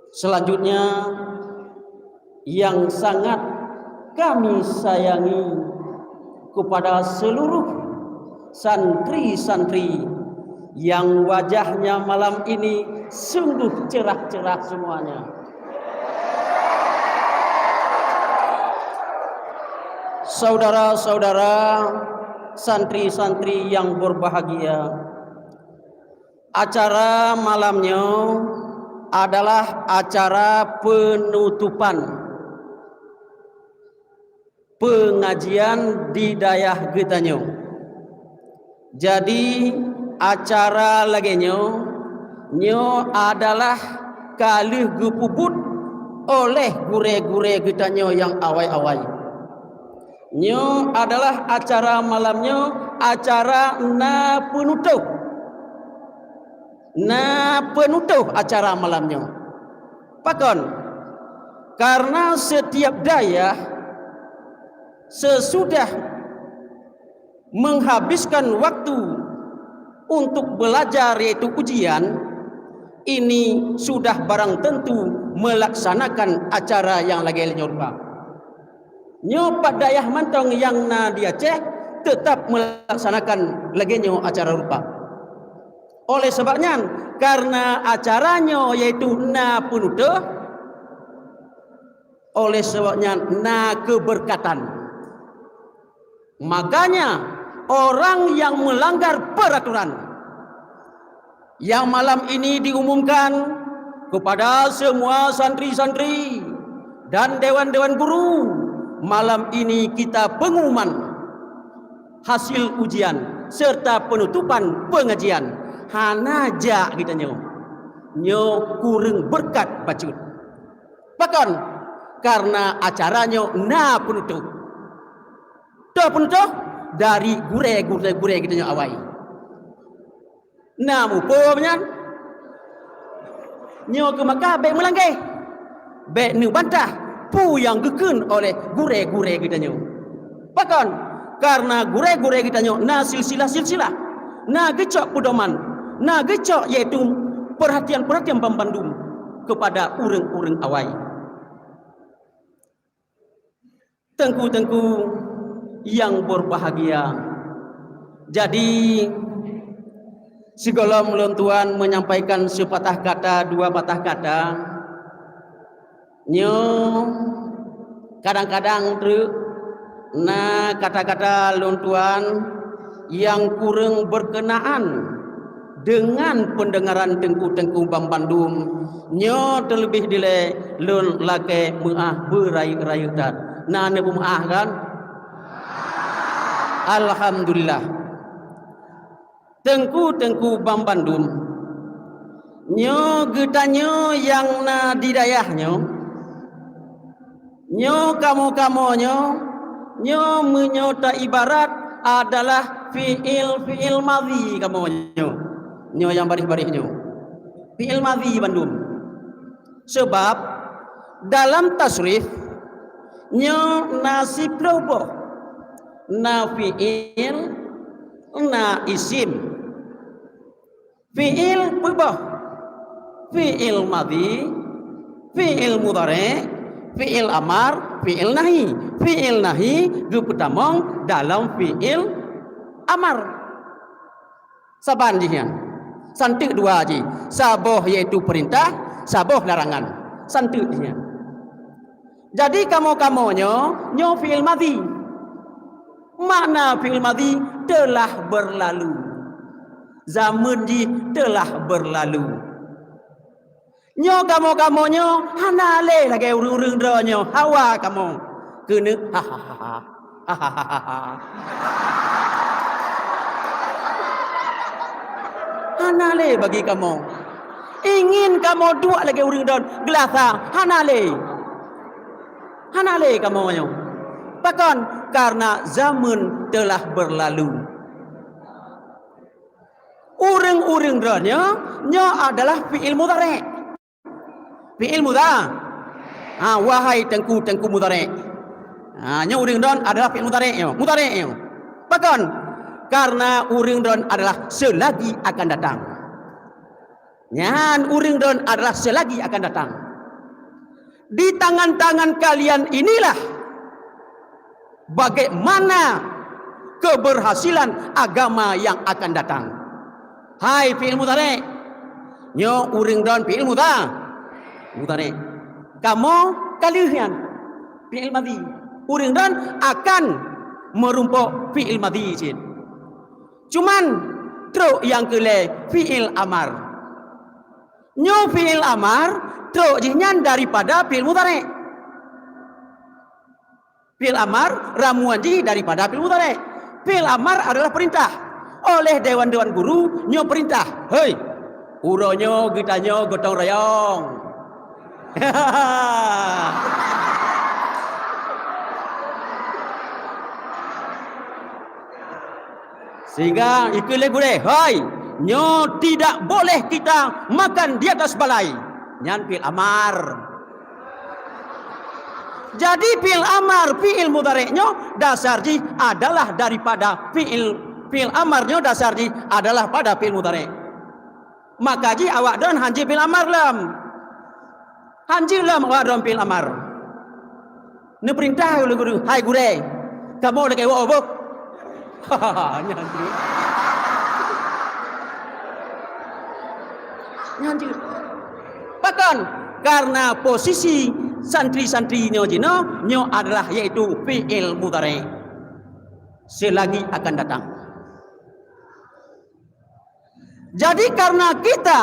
Selanjutnya yang sangat kami sayangi kepada seluruh santri-santri yang wajahnya malam ini sungguh cerah-cerah semuanya. Saudara-saudara santri-santri yang berbahagia, acara malamnya adalah acara penutupan pengajian di Dayah Getanyo. Jadi acara laginya adalah kali gepubut oleh gure-gure Getanyo yang awai-awai. Nyo adalah acara malamnya acara penutup acara malamnya. Pakon, karena setiap daya sesudah menghabiskan waktu untuk belajar yaitu ujian, ini sudah barang tentu melaksanakan acara yang lagi nyorba. Nyopat dayah mantong yang na di Aceh tetap melaksanakan lagi acara rupa. Oleh sebabnya, karena acaranya yaitu na penutup, oleh sebabnya na keberkatan. Makanya orang yang melanggar peraturan yang malam ini diumumkan kepada semua santri-santri dan dewan-dewan guru, malam ini kita pengumuman hasil ujian serta penutupan pengajian. Hanaja kita nyo kurang berkat bacut. Bahkan karena acaranya na penutup. Dah penutup dari gure kita nyo awai. Nah mupomnya nyo ke Makkah baik melanggai. Baik nu bantah pu yang gekun oleh gure kita nyo. Bahkan karena gure kita nyo na silsilah na gecok pedoman. Nah, gecok yaitu perhatian Bandung kepada urang-urang awai. Tengku-tengku yang berbahagia. Jadi segala meluntuan menyampaikan sepatah kata, dua patah kata. Nyo kadang-kadang kata-kata luntuan yang kurang berkenaan dengan pendengaran tengku-tengku Bandung, nyo terlebih dile lun lake muah berai-rai tat. Nah ne muah kan? Alhamdulillah. Tengku-tengku Bandung, nyo getanyo yang na di dayahnya, nyo kamu nyo menyota ibarat adalah fiil madhi kamu nyo yang baris-baris nyo fi'il madhi Bandung. Sebab dalam tasrif nyo nasib roboh na fi'il na isim. Fi'il berubah, fi'il madhi, fi'il mudhari, fi'il amar, fi'il nahi. Fi'il nahi gepetamong dalam fi'il amar. Saban jihan santik dua haji, saboh yaitu perintah, saboh larangan, santiknya. Jadi kamu-kamunya nyo fi'il madhi. Makna fi'il madhi telah berlalu. Zaman di telah berlalu. Nyo kamu-kamunya hanale lagi urung-urung dronyo, hawa kamu. Kena hahaha. Hanale bagi kamu. Ingin kamu dua lagi uring don gelasa hanale kamu nyo. Bahkan karena zaman telah berlalu. Uring-uring donnya nyo adalah fi'il mudhari. Fi'il mudhari. Wahai tengku mudhari. Nyo uring don adalah fi'il mudhari nyo. Bahkan karena uring don adalah selagi akan datang. Nyan uring don adalah selagi akan datang. Di tangan-tangan kalian inilah bagaimana keberhasilan agama yang akan datang. Hai fi'il mudhari, nyo uring dan fi'il mudhari. Kamu kalian fi'il madhi. Uring dan akan merumpuk fi'il madhi. Cuman truk yang kele fi'il amar. Nyo fi'il amar truk jinyan daripada fi'il mudhari. Fi'il amar ramuan ji daripada fi'il mudhari. Fi'il amar adalah perintah. Oleh dewan-dewan guru nyo perintah. Hei, uronyo gitanyo gotong royong. Sehingga ikut gure, hai, nyo tidak boleh kita makan di atas balai. Nyan fi'il amar. Jadi fi'il amar, fi'il mudhari'nyo dasarnya adalah daripada fi'il amarnyo dasarnya adalah pada fi'il mudhari'. Maka ji awak don hanji fi'il amar lam. Hanji lam awak don fi'il amar. Ni perintah oleh guru, hai gure, kamu lagi awak obok. Nyanyi. Bahkan karena posisi santri-santri nyo adalah yaitu fi'il mudhari selagi akan datang. Jadi karena kita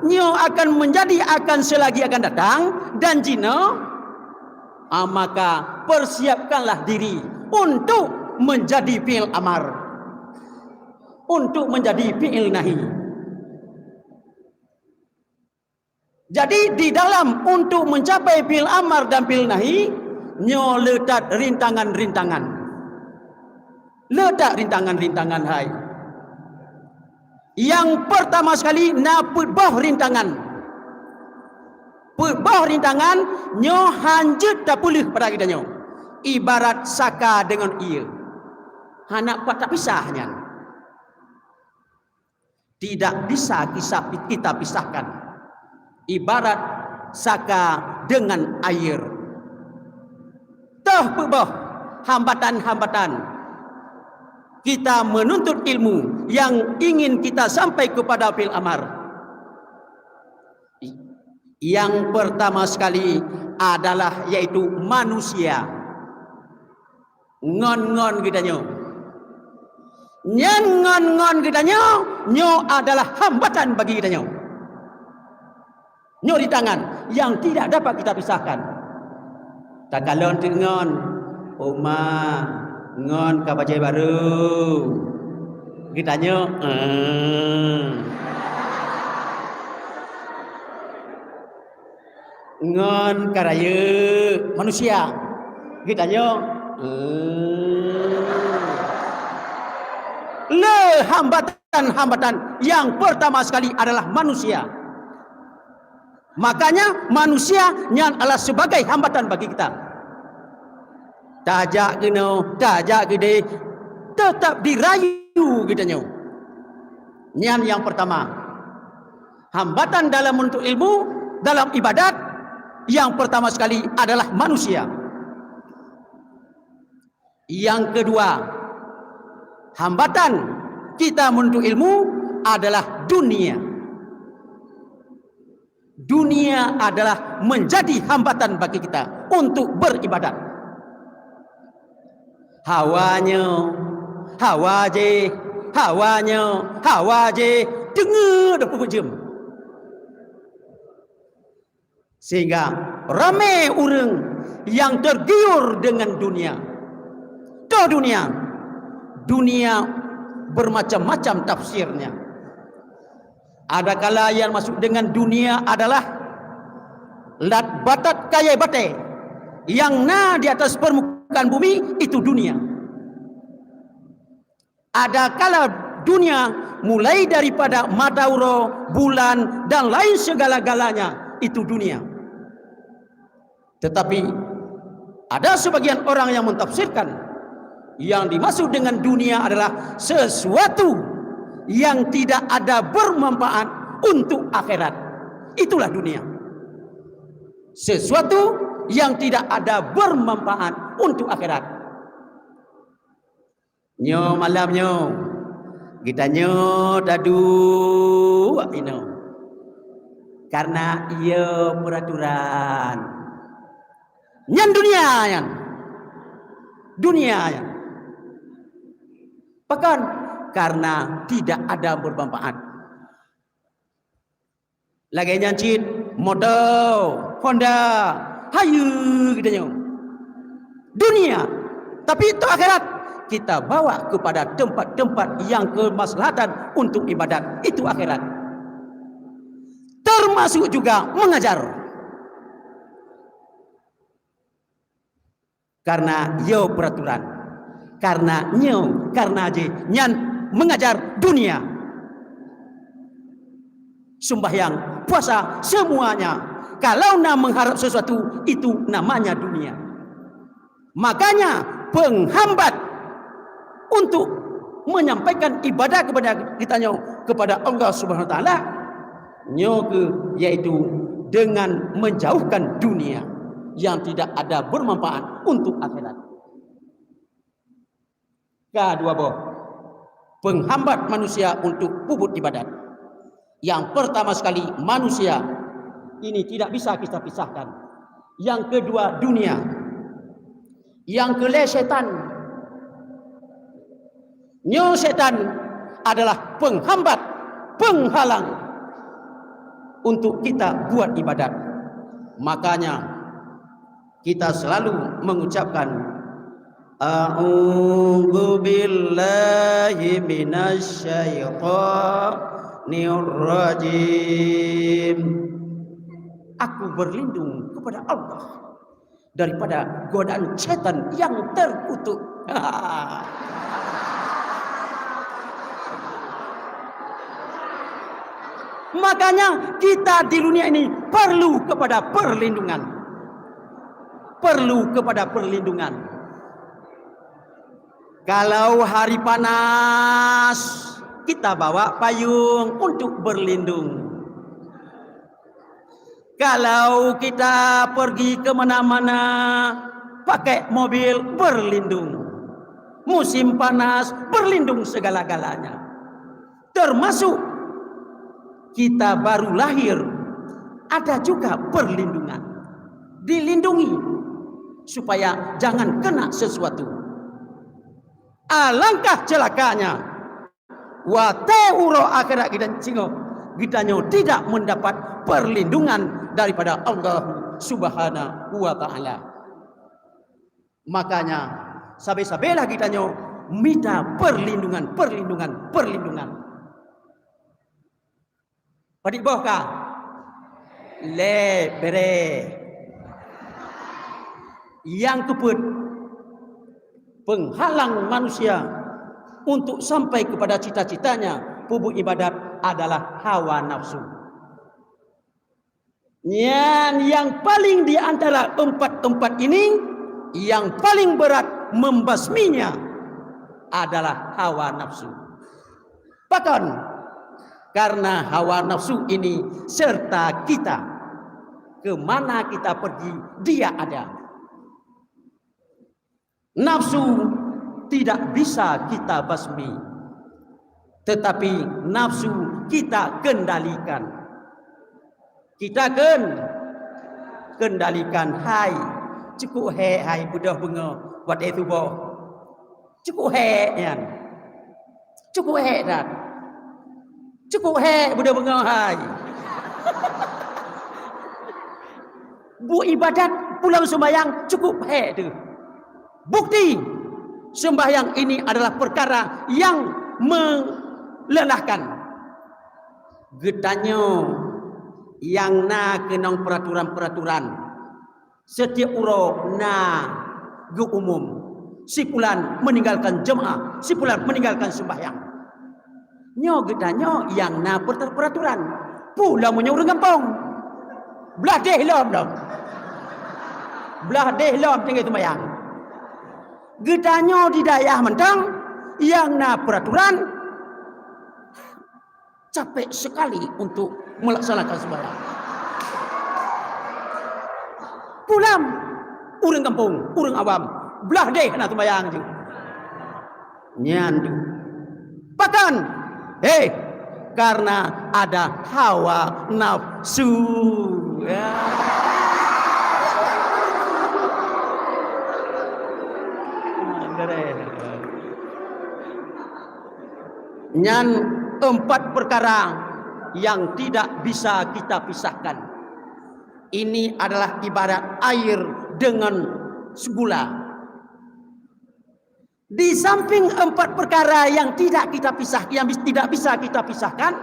nyo akan menjadi akan selagi akan datang dan jino, maka persiapkanlah diri untuk menjadi fi'il amar, untuk menjadi fi'il nahi. Jadi di dalam untuk mencapai fi'il amar dan fi'il nahi, nyo letak rintangan-rintangan. Letak rintangan-rintangan hai. Yang pertama sekali na putbah rintangan. Putbah rintangan nyo hanjut tak pulih pada kita nyo. Ibarat saka dengan ia. Anak kuat tak pisahnya. Tidak bisa kita pisahkan. Ibarat saka dengan air. Toh pebah hambatan-hambatan. Kita menuntut ilmu yang ingin kita sampai kepada fi'il amar. Yang pertama sekali adalah yaitu manusia. Ngon-ngon kita nyo. Nyan ngon-ngon kita nyo adalah hambatan bagi kita nyo. Nyo di tangan yang tidak dapat kita pisahkan. Tak kalau untuk ngon, Oma ngon ke baju baru. Kita nyo, ngon ke raya manusia. Kita nyo, le hambatan-hambatan yang pertama sekali adalah manusia. Makanya manusia yang adalah sebagai hambatan bagi kita. Tajak kena, tajak gede, tetap dirayu kita nyo. Nyan yang pertama. Hambatan dalam menuntut ilmu, dalam ibadat, yang pertama sekali adalah manusia. Yang kedua, hambatan kita menuntut ilmu adalah dunia. Dunia adalah menjadi hambatan bagi kita untuk beribadat. Hawanya, hawa je, dengar 24 jam. Sehingga ramai orang yang tergiur dengan dunia. Dunia bermacam-macam tafsirnya. Ada kala yang masuk dengan dunia adalah lat batat kaya bate yang di atas permukaan bumi itu dunia. Ada kala dunia mulai daripada matahari, bulan dan lain segala-galanya itu dunia. Tetapi ada sebagian orang yang mentafsirkan yang dimaksud dengan dunia adalah sesuatu yang tidak ada bermanfaat untuk akhirat. Itulah dunia. Sesuatu yang tidak ada bermanfaat untuk akhirat. Nyo malamnya kita nyo tadu ino karena ia peraturan nyan dunia yan bahkan karena tidak ada bermanfaat. Lagi nyancit modal Honda hayu gitu nyo dunia, tapi itu akhirat kita bawa kepada tempat-tempat yang kemaslahatan untuk ibadat, itu akhirat. Termasuk juga mengajar, karena yo peraturan, karena aja nyan mengajar dunia. Sembahyang, puasa, semuanya kalau nak mengharap sesuatu itu namanya dunia. Makanya penghambat untuk menyampaikan ibadah kepada kita kepada Allah Subhanahu wa taala yaitu dengan menjauhkan dunia yang tidak ada bermanfaat untuk akhirat. Kedua penghambat manusia untuk puput ibadat. Yang pertama sekali manusia ini tidak bisa kita pisahkan. Yang kedua dunia. Yang kelima setan. Setan adalah penghambat, penghalang untuk kita buat ibadat. Makanya kita selalu mengucapkan a'udzu billahi minasyaitonir rajim. Aku berlindung kepada Allah daripada godaan setan yang terkutuk. Makanya kita di dunia ini perlu kepada perlindungan. Perlu kepada perlindungan. Kalau hari panas, kita bawa payung untuk berlindung. Kalau kita pergi ke mana-mana, pakai mobil berlindung. Musim panas berlindung segala-galanya. Termasuk kita baru lahir, ada juga perlindungan. Dilindungi supaya jangan kena sesuatu. Alangkah celakanya wa ta'uro akhirat kita tidak mendapat perlindungan daripada Allah Subhanahu wa taala. Makanya sabe-sabelah kita minta perlindungan. Padik boh kah? Le bere. Yang keput penghalang manusia untuk sampai kepada cita-citanya puput ibadat adalah hawa nafsu. Yang paling di antara empat ini, yang paling berat membasminya adalah hawa nafsu. Bahkan karena hawa nafsu ini serta kita, kemana kita pergi dia ada. Nafsu tidak bisa kita basmi, tetapi nafsu kita kendalikan. Kita kendalikan. Hai cukup hai budah bunga buat itu boh. Cukup yan. Cukup dah. Cukup budak bengal hai. Bu ibadat pulang sembahyang cukup tu. Bukti sembahyang ini adalah perkara yang melelahkan. Getanyo yang kenong peraturan-peraturan. Setiap uro ge umum. Sipulan meninggalkan jemaah, sipulan meninggalkan sembahyang. Getanyo yang peraturan pulang punya orang kampung belah dehlom dong, belah dehlom tinggal itu mayang. Getanyo di dayah mentang yang peraturan capek sekali untuk melaksanakan sembahyang. ulam urang kampung, urang awam, belah deh nak sembahyang tu. Nyandu. Bahkan, karena ada hawa nafsu. Ya. Nyan 4 perkara yang tidak bisa kita pisahkan. Ini adalah ibarat air dengan gula. Di samping 4 perkara yang tidak kita pisahkan,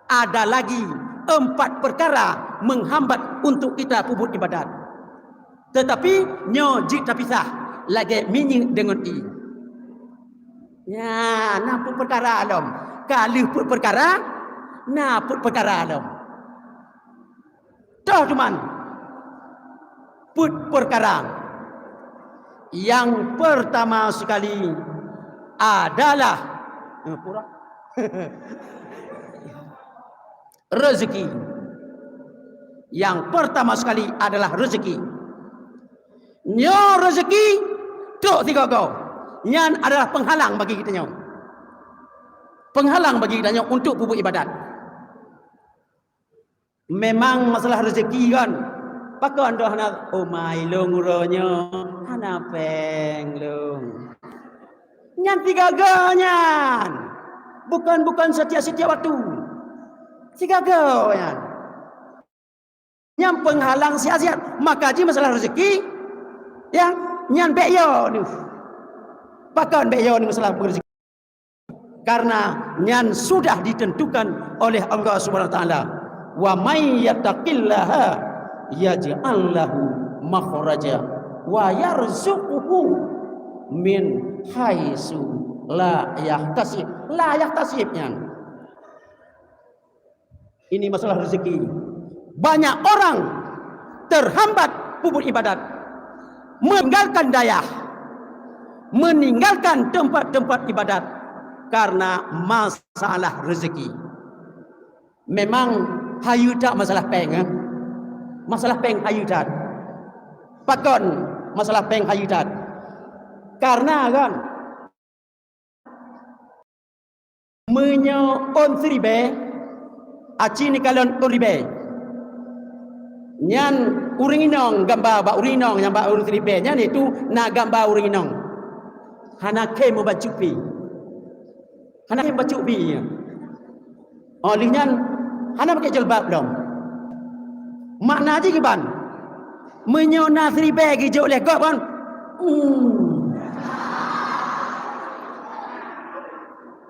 ada lagi 4 perkara menghambat untuk kita puput ibadat. Tetapi nyo jik terpisah lagi minyak dengan i. Ya, naput perkara alam. Kalau put perkara, naput perkara alam. Dah cuman put perkara. Yang pertama sekali adalah rezeki. Yang pertama sekali adalah rezeki. Nyo rezeki tok tiga kau. Nyan adalah penghalang bagi kita nyo. Penghalang bagi kita nyo untuk pupuk ibadat. Memang masalah rezeki kan. Pakon dah nak omai long ronyo hana peng long. Nyan tiga ganyan. Bukan setiap waktu. Tiga ganyan. Nyan penghalang sia-sia. Maka ji masalah rezeki ya nyan beyo ni. Pakon beyo ni masalah rezeki. Karena nyan sudah ditentukan oleh Allah Subhanahu wa taala. Wa may yattaqillaha yaj'al lahu makhraja wa yarzuquhu min haitsu la yahtasibnya. Ini masalah rezeki. Banyak orang terhambat puput ibadat, meninggalkan dayah, meninggalkan tempat-tempat ibadat karena masalah rezeki. Memang hayu tak masalah peng, masalah peng hayu tak. Pakon masalah peng hayu tak. Karena kan menyo on tribe aci ni kalon on ribe. Nyan uringinong gambar ba urinong yang ba uring tribe nyan itu na gambar uringinong. Hana ke mo bacupi. Hana ke bacupi. Oh linyan hana pakai jilbab belum. Makna aja kiban. Menyona tribe gijo oleh gop kan.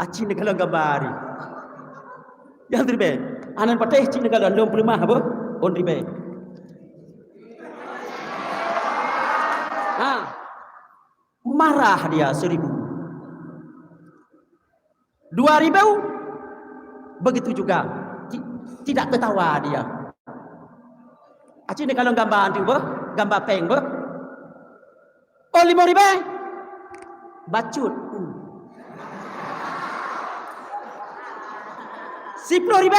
Aci ni kalau gambari. Yang tribe. Anan pateh cik kalau lom pelemah apa? On tribe. Marah dia 1,000. 2,000 begitu juga. Tidak ketawa dia. Acik ni kalau gambar tu ber, gambar peng ber. Oh 5,000. Bacut. 10,000.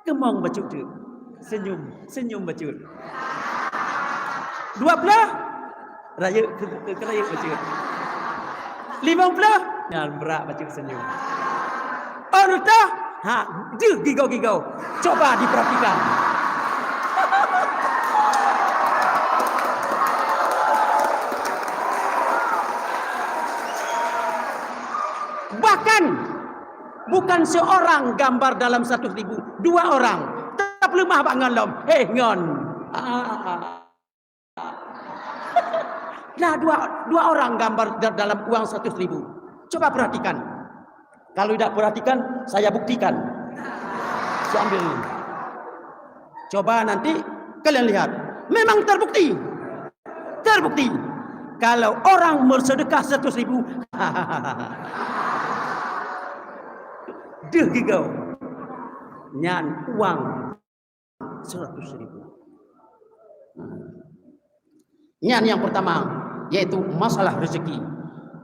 Kemong bacut tu. Senyum bacut. 20. Raya bacut. 50. Yang berat bacut senyum. Oh nutah. Gigau. Coba diperhatikan. Bahkan bukan seorang gambar dalam 1,000, 2 orang. Tak lemah bangan lom. Ngon. Nah, dua orang gambar dalam uang 100,000. Coba perhatikan. Kalau tidak perhatikan, saya buktikan. Saya ambil. Coba nanti kalian lihat. Memang terbukti. Terbukti. Kalau orang bersedekah 100,000. Deh gigau. Nyan uang 100,000. Nyan yang pertama yaitu masalah rezeki.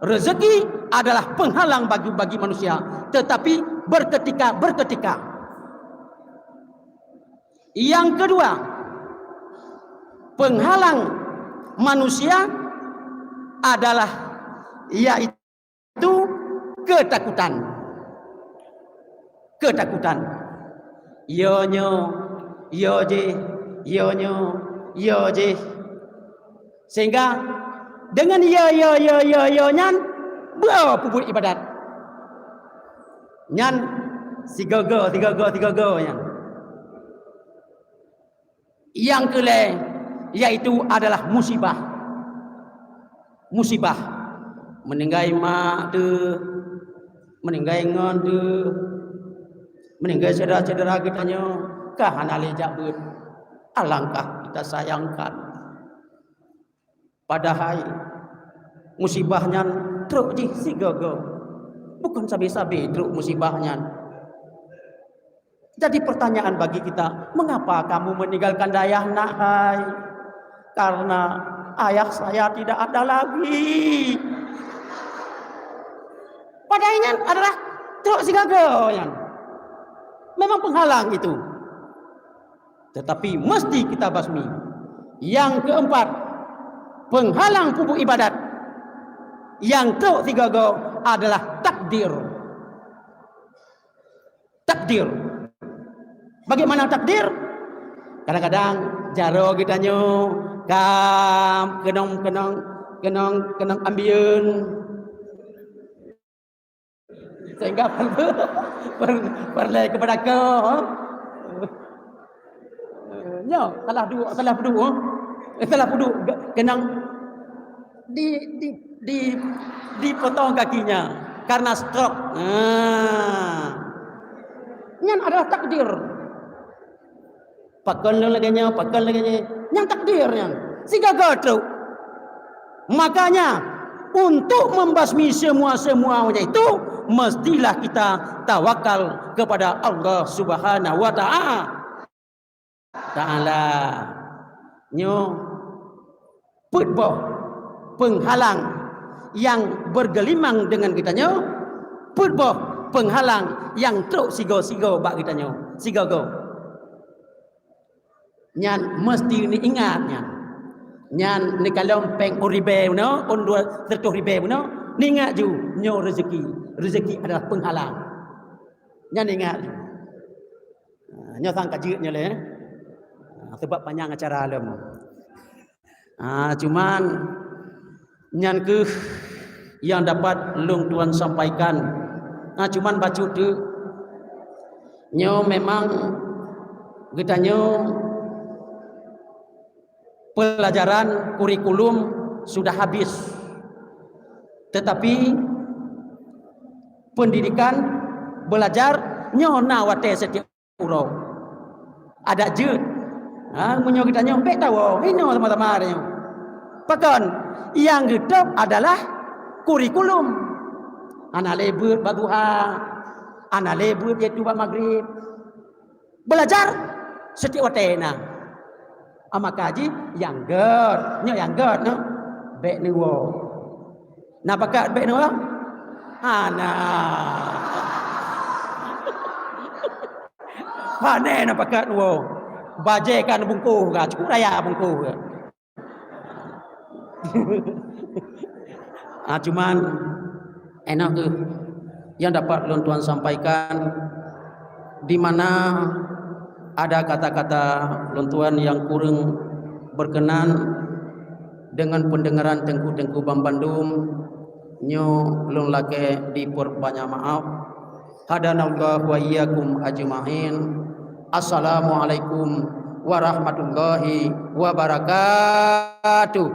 Rezeki adalah penghalang bagi manusia, tetapi berketika. Yang kedua, penghalang manusia adalah yaitu ketakutan. Ketakutan. Yo nyo, yo je, yo nyo, yo je. Sehingga dengan yo nyan berpuput ibadat. Nyan tiga go nyan. Yang kelai yaitu adalah musibah. Musibah meninggai mak tu, meninggai ngon tu, meninggai saudara-saudara kita nyo, kahana lejak ber. Alangkah kita sayangkan. Padahal musibahnya truk je si gaga. Bukan sabi-sabi truk musibahnya. Jadi pertanyaan bagi kita, mengapa kamu meninggalkan dayah nak hai? Karena ayah saya tidak ada lagi. Padahalnya adalah truk si gaga. Memang penghalang itu. Tetapi mesti kita basmi. Yang keempat, penghalang pupuk ibadat. Yang ketiga adalah takdir. Takdir. Bagaimana takdir? Kadang-kadang jaro kita nyo kam kenong ambiun. Sehingga perlai kepada kau. Nyo salah duduk kenang dipotong kakinya karena stroke. Nyan adalah takdir. Pakal lagi. Yang takdirnya. Si gagal tu. Makanya untuk membasmi semua-semuanya itu mestilah kita tawakal kepada Allah Subhanahu wa Ta'ala. Nyo putboh penghalang yang bergelimang dengan kita nyo, putboh penghalang yang truk sigo bak kita nyo, sigo. Nyan mesti ni ingatnya. Nyan ni kalau peng uribe no, on 200 ribu no, ni ingat ju nyo rezeki adalah penghalang. Nyan ingat. Nyo sang kajutnya le. Sebab panjang acara alam. Cuman nyan ke yang dapat long tuan sampaikan. Cuman baca tu nyo memang kita nyo pelajaran kurikulum sudah habis. Tetapi pendidikan belajar nyo nawate setiap urau. Ada je. Munyo kita nyampe tahu, ini sama-sama dia. Bahkan yang hidup adalah kurikulum. Anak lebut baduha, anak lebut iaitu maghrib. Belajar setiap waktu na. Maka haji yang gerd, no, bek ni wo. Nak pakat bek ni wo? Panen nak pakat wo. Bajekan bungkuh ke, cukup raya bungkuh ke. Cuman enak tu yang dapat tuan sampaikan, di mana ada kata-kata tuan yang kurang berkenan dengan pendengaran Tengku Bambandum, nyo lun lake diperbanyak maaf. Hadanallahu wa iyyakum ajma'in. Assalamualaikum warahmatullahi wabarakatuh.